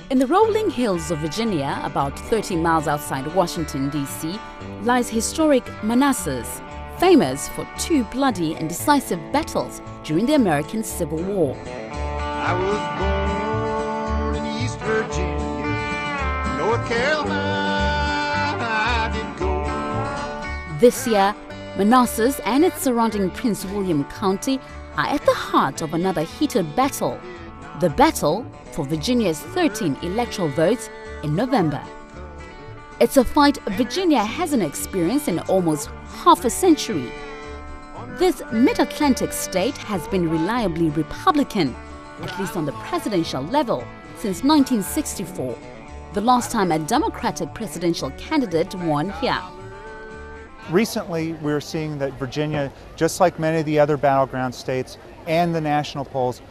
In the rolling hills of Virginia, about 30 miles outside Washington, D.C., lies historic Manassas, famous for two bloody and decisive battles during the American Civil War. I was born in East Virginia, North Carolina I did go. This year, Manassas and its surrounding Prince William County are at the heart of another heated battle, the battle for Virginia's 13 electoral votes in November. It's a fight Virginia hasn't experienced in almost half a century. This mid-Atlantic state has been reliably Republican, at least on the presidential level, since 1964, the last time a Democratic presidential candidate won here. Recently, we're seeing that Virginia, just like many of the other battleground states and the national polls,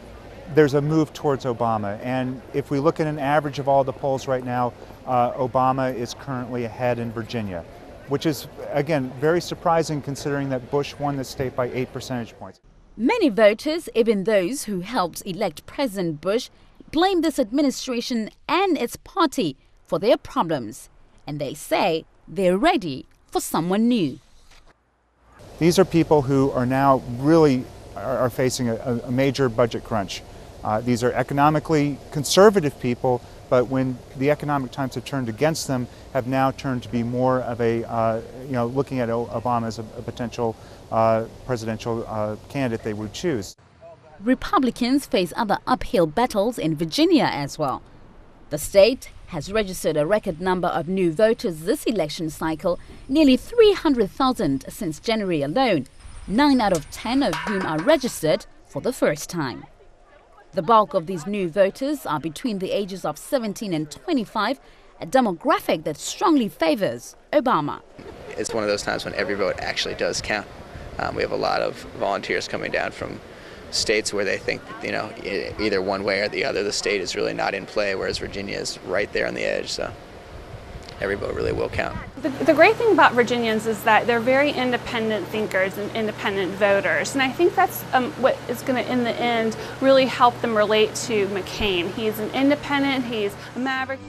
there's a move towards Obama. And if we look at an average of all the polls right now, Obama is currently ahead in Virginia, which is, again, very surprising considering that Bush won the state by 8 percentage points. Many voters, even those who helped elect President Bush, blame this administration and its party for their problems. And they say they're ready for someone new. These are people who are now really are facing a major budget crunch. These are economically conservative people, but when the economic times have turned against them, have now turned to be more of a, looking at Obama as a potential presidential candidate they would choose. Republicans face other uphill battles in Virginia as well. The state has registered a record number of new voters this election cycle, nearly 300,000 since January alone, 9 out of 10 of whom are registered for the first time. The bulk of these new voters are between the ages of 17 and 25, a demographic that strongly favors Obama. It's one of those times when every vote actually does count. We have a lot of volunteers coming down from states where they think, either one way or the other, the state is really not in play, whereas Virginia is right there on the edge, so every vote really will count. The great thing about Virginians is that they're very independent thinkers and independent voters, and I think that's what is going to, in the end, really help them relate to McCain. He's an independent, he's a maverick.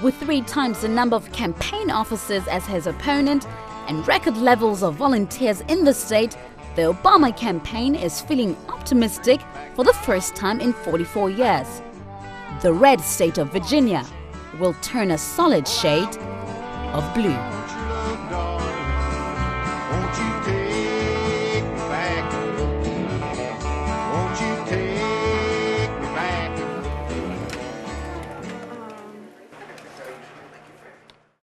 With 3 times the number of campaign officers as his opponent and record levels of volunteers in the state, the Obama campaign is feeling optimistic for the first time in 44 years. The red state of Virginia will turn a solid shade of blue.